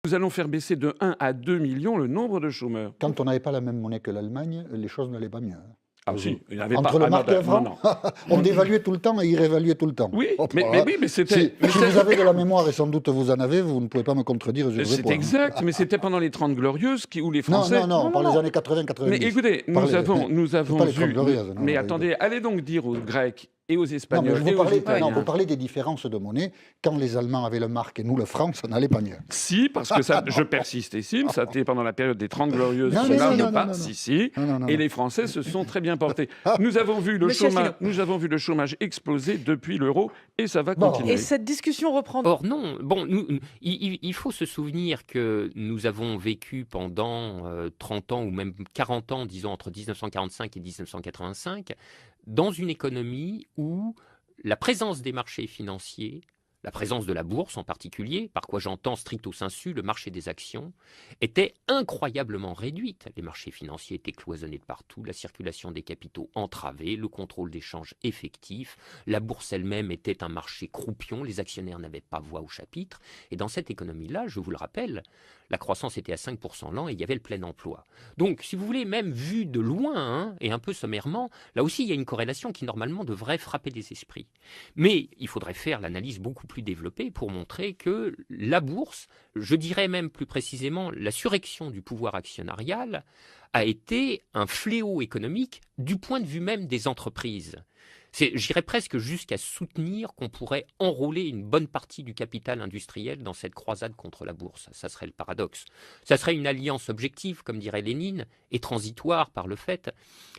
Nous allons faire baisser de 1 à 2 millions le nombre de chômeurs. Quand on n'avait pas la même monnaie que l'Allemagne, les choses n'allaient pas mieux. Ah si, il n'y avait Entre pas... le mark et le franc, non. on dévaluait tout le temps et il réévaluait tout le temps. Oui, Oh, mais voilà. oui, mais c'était... Si vous avez de la mémoire, et sans doute vous en avez, vous ne pouvez pas me contredire sur ce C'est point. exact, mais c'était pendant les 30 Glorieuses où les Français... Non, par les années 80-90. Mais écoutez, nous avons pas les 30 vu... glorieuses, non, Mais attendez, allez donc dire aux Grecs et aux Non, mais Espagnols et aux Italiens... vous parlez des différences de monnaie. Quand les Allemands avaient le mark et nous le franc, ça n'allait pas mieux. Si, parce que ça, je persiste ici, ça était pendant la période des 30 Glorieuses, Non, cela non, ne non, pas, non, si, non. et les Français se sont très bien portés. Nous avons vu le chômage exploser depuis l'euro, et ça va continuer. Et cette discussion reprend. Or non, bon, il faut se souvenir que nous avons vécu pendant 30 ans ou même 40 ans, disons entre 1945 et 1985, dans une économie où la présence des marchés financiers, la présence de la bourse en particulier, par quoi j'entends stricto sensu le marché des actions, était incroyablement réduite. Les marchés financiers étaient cloisonnés de partout, la circulation des capitaux entravée, le contrôle des changes effectif, la bourse elle-même était un marché croupion, les actionnaires n'avaient pas voix au chapitre. Et dans cette économie-là, je vous le rappelle, la croissance était à 5% l'an et il y avait le plein emploi. Donc, si vous voulez, même vu de loin, et un peu sommairement, là aussi il y a une corrélation qui normalement devrait frapper les esprits. Mais il faudrait faire l'analyse beaucoup plus développée pour montrer que la bourse, je dirais même plus précisément la surrection du pouvoir actionnarial, a été un fléau économique du point de vue même des entreprises. J'irais presque jusqu'à soutenir qu'on pourrait enrôler une bonne partie du capital industriel dans cette croisade contre la bourse. Ça serait le paradoxe. Ça serait une alliance objective, comme dirait Lénine, et transitoire par le fait,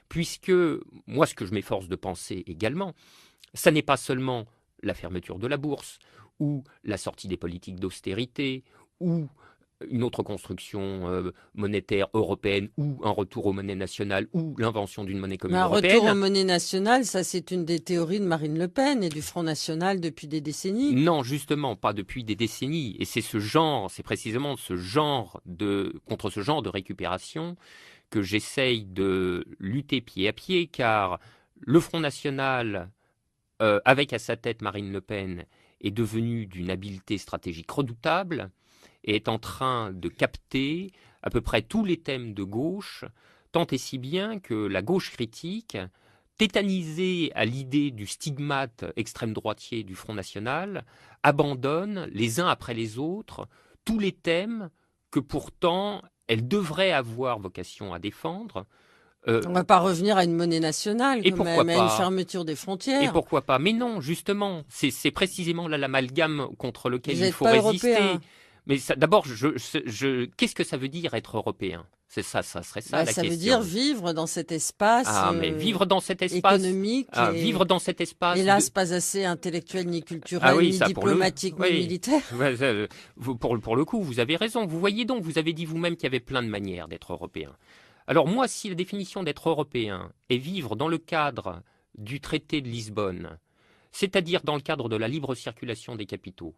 puisque moi, ce que je m'efforce de penser également, ça n'est pas seulement la fermeture de la bourse, ou la sortie des politiques d'austérité, ou une autre construction monétaire européenne, ou un retour aux monnaies nationales, ou l'invention d'une monnaie commune européenne. Un retour aux monnaies nationales, ça c'est une des théories de Marine Le Pen et du Front National depuis des décennies. Non, justement, pas depuis des décennies. Et c'est précisément contre ce genre de récupération que j'essaye de lutter pied à pied, car le Front National, avec à sa tête Marine Le Pen, est devenu d'une habileté stratégique redoutable et est en train de capter à peu près tous les thèmes de gauche, tant et si bien que la gauche critique, tétanisée à l'idée du stigmate extrême droitier du Front National, abandonne les uns après les autres tous les thèmes que pourtant elle devrait avoir vocation à défendre. On ne va pas revenir à une monnaie nationale, et quand pourquoi même, pas, à une fermeture des frontières. Et pourquoi pas? Mais non, justement, c'est précisément là l'amalgame contre lequel il faut pas résister. Européen. Mais d'abord, qu'est-ce que ça veut dire être européen? C'est ça, ça serait ça la question. Ça veut dire vivre dans cet espace mais vivre dans cet espace économique. Vivre dans cet espace. Hélas, pas assez intellectuel, ni culturel, ni diplomatique, ni militaire. Pour le coup, vous avez raison. Vous voyez donc, vous avez dit vous-même qu'il y avait plein de manières d'être européen. Alors moi, si la définition d'être européen est vivre dans le cadre du traité de Lisbonne, c'est-à-dire dans le cadre de la libre circulation des capitaux,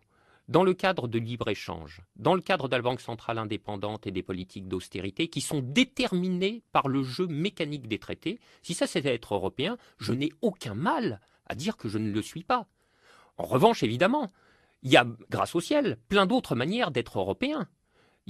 dans le cadre de libre-échange, dans le cadre de la Banque centrale indépendante et des politiques d'austérité qui sont déterminées par le jeu mécanique des traités, si ça c'est être européen, je n'ai aucun mal à dire que je ne le suis pas. En revanche, évidemment, il y a, grâce au ciel, plein d'autres manières d'être européen.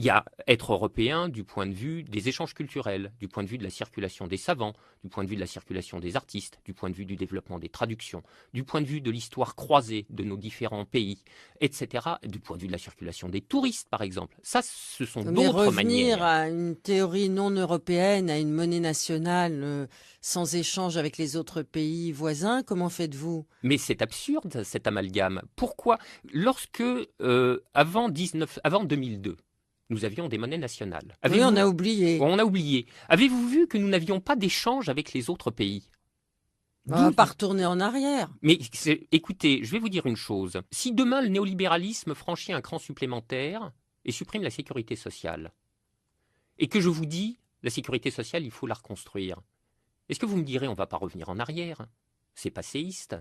Il y a être européen du point de vue des échanges culturels, du point de vue de la circulation des savants, du point de vue de la circulation des artistes, du point de vue du développement des traductions, du point de vue de l'histoire croisée de nos différents pays, etc. Du point de vue de la circulation des touristes, par exemple. Ça, ce sont d'autres manières. Revenir à une théorie non européenne, à une monnaie nationale sans échange avec les autres pays voisins, comment faites-vous? Mais c'est absurde, cet amalgame. Pourquoi? Lorsque, avant 2002, nous avions des monnaies nationales. Oui, on a oublié. On a oublié. Avez-vous vu que nous n'avions pas d'échange avec les autres pays? On ne va pas retourner en arrière. Mais écoutez, je vais vous dire une chose. Si demain le néolibéralisme franchit un cran supplémentaire et supprime la sécurité sociale, et que je vous dis, la sécurité sociale, il faut la reconstruire, est-ce que vous me direz on ne va pas revenir en arrière? C'est passéiste.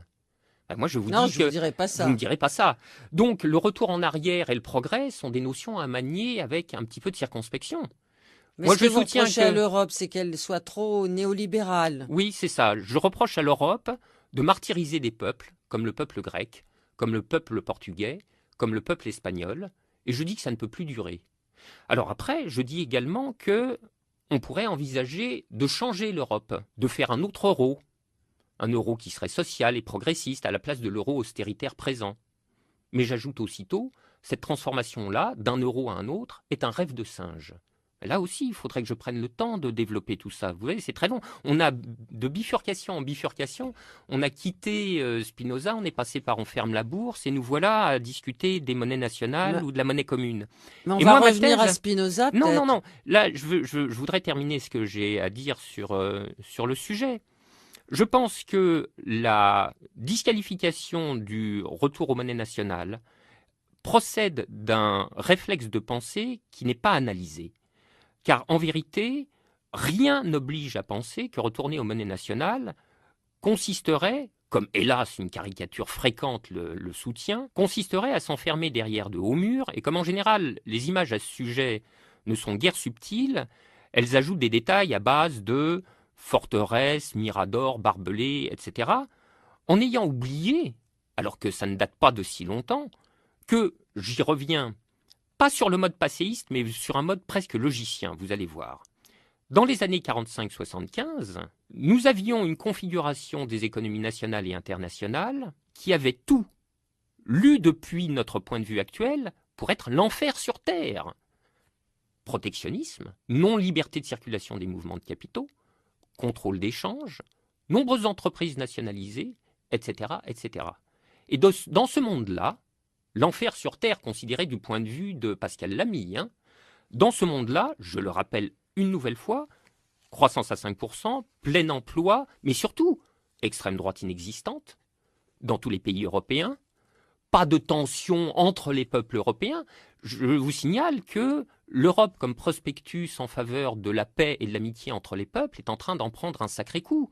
Moi, je vous dis que je ne dirais pas ça. Vous ne direz pas ça. Donc, le retour en arrière et le progrès sont des notions à manier avec un petit peu de circonspection. Mais moi, ce que vous reprochez à l'Europe, c'est qu'elle soit trop néolibérale. Oui, c'est ça. Je reproche à l'Europe de martyriser des peuples, comme le peuple grec, comme le peuple portugais, comme le peuple espagnol, et je dis que ça ne peut plus durer. Alors après, je dis également que on pourrait envisager de changer l'Europe, de faire un autre euro. Un euro qui serait social et progressiste à la place de l'euro austéritaire présent. Mais j'ajoute aussitôt, cette transformation-là, d'un euro à un autre, est un rêve de singe. Là aussi, il faudrait que je prenne le temps de développer tout ça. Vous voyez, c'est très long. On a de bifurcation en bifurcation. On a quitté Spinoza, on est passé par on ferme la bourse et nous voilà à discuter des monnaies nationales ou de la monnaie commune. Mais on et va moi, revenir à Spinoza, peut-être. Non. Là, je voudrais terminer ce que j'ai à dire sur le sujet. Je pense que la disqualification du retour aux monnaies nationales procède d'un réflexe de pensée qui n'est pas analysé. Car en vérité, rien n'oblige à penser que retourner aux monnaies nationales consisterait, comme hélas une caricature fréquente le soutient, consisterait à s'enfermer derrière de hauts murs, et comme en général les images à ce sujet ne sont guère subtiles, elles ajoutent des détails à base de forteresses, miradors, barbelés, etc., en ayant oublié, alors que ça ne date pas de si longtemps, que, j'y reviens, pas sur le mode passéiste, mais sur un mode presque logicien, vous allez voir. Dans les années 45-75, nous avions une configuration des économies nationales et internationales qui avait tout, lu depuis notre point de vue actuel, pour être l'enfer sur Terre. Protectionnisme, non-liberté de circulation des mouvements de capitaux, contrôle d'échange, nombreuses entreprises nationalisées, etc. etc. Et dans ce monde-là, l'enfer sur Terre considéré du point de vue de Pascal Lamy, dans ce monde-là, je le rappelle une nouvelle fois, croissance à 5%, plein emploi, mais surtout extrême droite inexistante dans tous les pays européens, pas de tension entre les peuples européens. Je vous signale que l'Europe comme prospectus en faveur de la paix et de l'amitié entre les peuples est en train d'en prendre un sacré coup.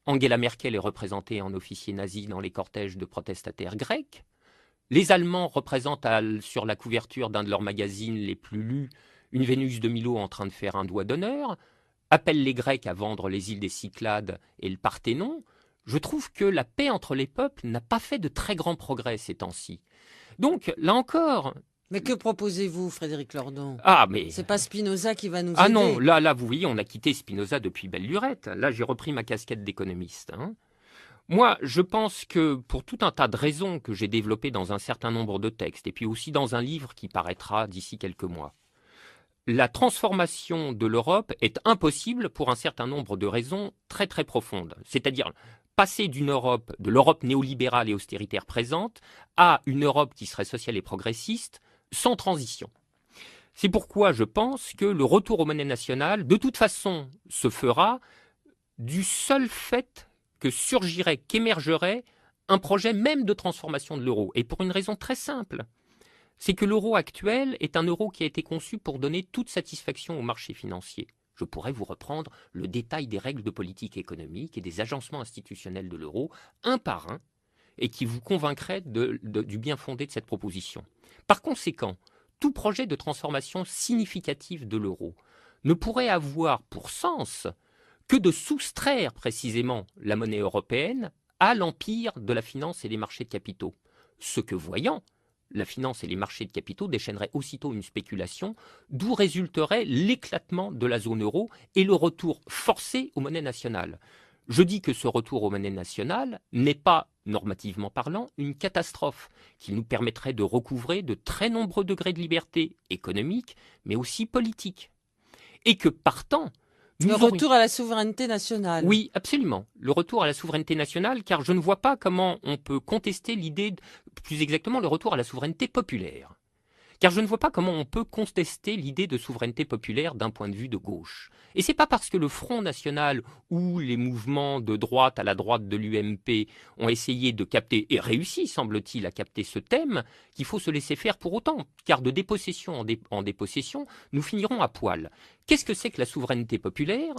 Angela Merkel est représentée en officier nazi dans les cortèges de protestataires grecs. Les Allemands représentent sur la couverture d'un de leurs magazines les plus lus une Vénus de Milo en train de faire un doigt d'honneur, appellent les Grecs à vendre les îles des Cyclades et le Parthénon. Je trouve que la paix entre les peuples n'a pas fait de très grands progrès ces temps-ci. Donc, là encore... Mais que proposez-vous, Frédéric Lordon? Mais... C'est pas Spinoza qui va nous aider. Ah non, là, vous voyez, on a quitté Spinoza depuis belle lurette. Là, j'ai repris ma casquette d'économiste. Moi, je pense que pour tout un tas de raisons que j'ai développées dans un certain nombre de textes, et puis aussi dans un livre qui paraîtra d'ici quelques mois, la transformation de l'Europe est impossible pour un certain nombre de raisons très très profondes. C'est-à-dire passer de l'Europe néolibérale et austéritaire présente, à une Europe qui serait sociale et progressiste, sans transition. C'est pourquoi je pense que le retour aux monnaies nationales, de toute façon, se fera du seul fait qu'émergerait un projet même de transformation de l'euro. Et pour une raison très simple, c'est que l'euro actuel est un euro qui a été conçu pour donner toute satisfaction au marché financier. Je pourrais vous reprendre le détail des règles de politique économique et des agencements institutionnels de l'euro, un par un, et qui vous convaincrait du bien fondé de cette proposition. Par conséquent, tout projet de transformation significative de l'euro ne pourrait avoir pour sens que de soustraire précisément la monnaie européenne à l'empire de la finance et des marchés de capitaux. Ce que voyant, la finance et les marchés de capitaux déchaîneraient aussitôt une spéculation, d'où résulterait l'éclatement de la zone euro et le retour forcé aux monnaies nationales. Je dis que ce retour aux monnaies nationales n'est pas, normativement parlant, une catastrophe qui nous permettrait de recouvrer de très nombreux degrés de liberté économique, mais aussi politique. Et que partant, le retour à la souveraineté nationale. Oui, absolument. Le retour à la souveraineté nationale, car je ne vois pas comment on peut contester l'idée, plus exactement, le retour à la souveraineté populaire. Car je ne vois pas comment on peut contester l'idée de souveraineté populaire d'un point de vue de gauche. Et c'est pas parce que le Front National ou les mouvements de droite à la droite de l'UMP ont essayé de capter, et réussi, semble-t-il, à capter ce thème, qu'il faut se laisser faire pour autant. Car de dépossession en dépossession, nous finirons à poil. Qu'est-ce que c'est que la souveraineté populaire ?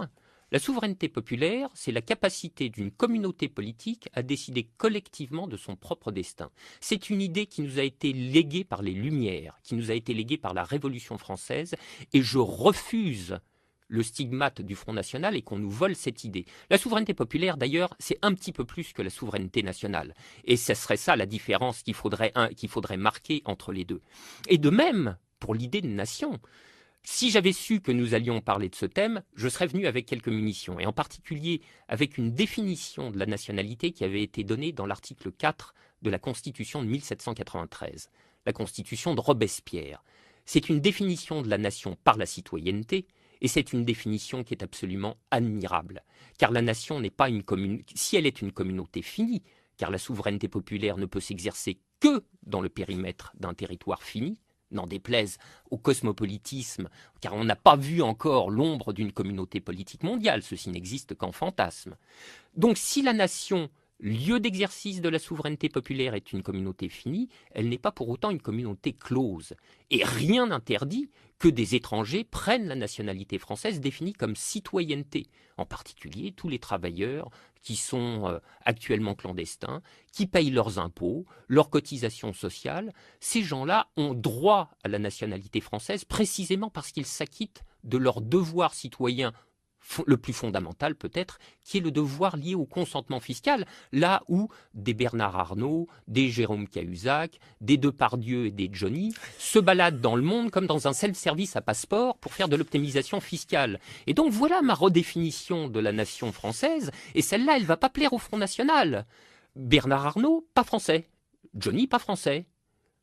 La souveraineté populaire, c'est la capacité d'une communauté politique à décider collectivement de son propre destin. C'est une idée qui nous a été léguée par les Lumières, qui nous a été léguée par la Révolution française, et je refuse le stigmate du Front National et qu'on nous vole cette idée. La souveraineté populaire, d'ailleurs, c'est un petit peu plus que la souveraineté nationale. Et ce serait ça la différence qu'il faudrait marquer entre les deux. Et de même, pour l'idée de nation. Si j'avais su que nous allions parler de ce thème, je serais venu avec quelques munitions, et en particulier avec une définition de la nationalité qui avait été donnée dans l'article 4 de la Constitution de 1793, la Constitution de Robespierre. C'est une définition de la nation par la citoyenneté, et c'est une définition qui est absolument admirable, car la nation n'est pas une communauté, si elle est une communauté finie, car la souveraineté populaire ne peut s'exercer que dans le périmètre d'un territoire fini, n'en déplaise au cosmopolitisme, car on n'a pas vu encore l'ombre d'une communauté politique mondiale, ceci n'existe qu'en fantasme. Donc si la nation, lieu d'exercice de la souveraineté populaire, est une communauté finie, elle n'est pas pour autant une communauté close. Et rien n'interdit que des étrangers prennent la nationalité française définie comme citoyenneté, en particulier tous les travailleurs qui sont actuellement clandestins, qui payent leurs impôts, leurs cotisations sociales. Ces gens-là ont droit à la nationalité française précisément parce qu'ils s'acquittent de leur devoir citoyen le plus fondamental peut-être, qui est le devoir lié au consentement fiscal, là où des Bernard Arnault, des Jérôme Cahuzac, des Depardieu et des Johnny se baladent dans le monde comme dans un self-service à passeport pour faire de l'optimisation fiscale. Et donc voilà ma redéfinition de la nation française, et celle-là, elle ne va pas plaire au Front National. Bernard Arnault, pas français. Johnny, pas français.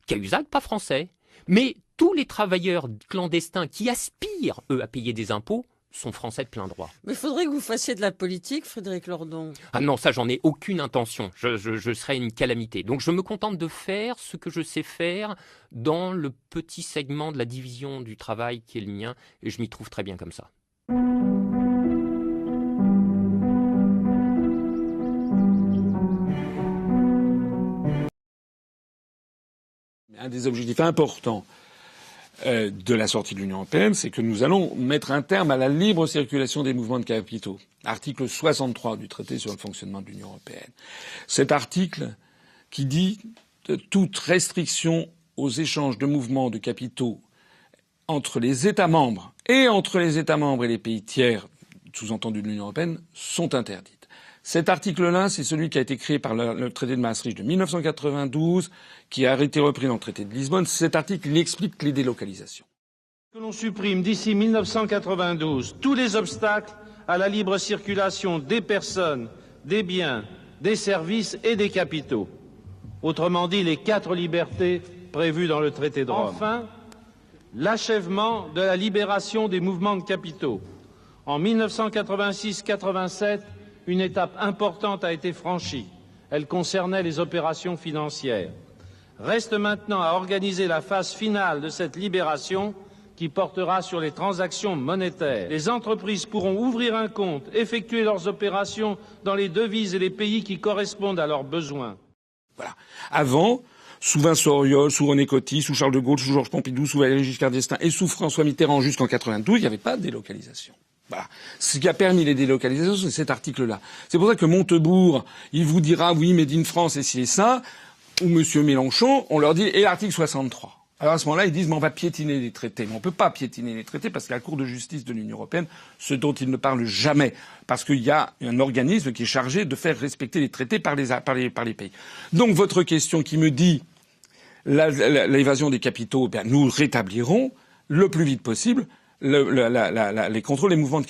Cahuzac, pas français. Mais tous les travailleurs clandestins qui aspirent, eux, à payer des impôts, sont français de plein droit. Mais il faudrait que vous fassiez de la politique, Frédéric Lordon. Ah non, ça, j'en ai aucune intention. Je serais une calamité. Donc je me contente de faire ce que je sais faire dans le petit segment de la division du travail qui est le mien, et je m'y trouve très bien comme ça. Un des objectifs importants de la sortie de l'Union européenne, c'est que nous allons mettre un terme à la libre circulation des mouvements de capitaux. Article 63 du traité sur le fonctionnement de l'Union européenne. Cet article qui dit toute restriction aux échanges de mouvements de capitaux entre les États membres et entre les États membres et les pays tiers, sous-entendus de l'Union européenne, sont interdites. Cet article-là, c'est celui qui a été créé par le traité de Maastricht de 1992, qui a été repris dans le traité de Lisbonne. Cet article, il explique les délocalisations. Que l'on supprime d'ici 1992 tous les obstacles à la libre circulation des personnes, des biens, des services et des capitaux. Autrement dit, les 4 libertés prévues dans le traité de Rome. Enfin, l'achèvement de la libération des mouvements de capitaux. En 1986-87, une étape importante a été franchie. Elle concernait les opérations financières. Reste maintenant à organiser la phase finale de cette libération qui portera sur les transactions monétaires. Les entreprises pourront ouvrir un compte, effectuer leurs opérations dans les devises et les pays qui correspondent à leurs besoins. Voilà. Avant, sous Vincent Auriol, sous René Coty, sous Charles de Gaulle, sous Georges Pompidou, sous Valéry Giscard d'Estaing et sous François Mitterrand jusqu'en 92, il n'y avait pas de délocalisation. Voilà. Ce qui a permis les délocalisations, c'est cet article-là. C'est pour ça que Montebourg, il vous dira oui, Made in France et ci et ça, ou Monsieur Mélenchon, on leur dit et l'article 63. Alors à ce moment-là, ils disent mais on va piétiner les traités. Mais on peut pas piétiner les traités parce que la Cour de justice de l'Union européenne, ce dont ils ne parlent jamais, parce qu'il y a un organisme qui est chargé de faire respecter les traités par les pays. Donc votre question qui me dit l'évasion des capitaux, nous rétablirons le plus vite possible les contrôles des mouvements de capitaux.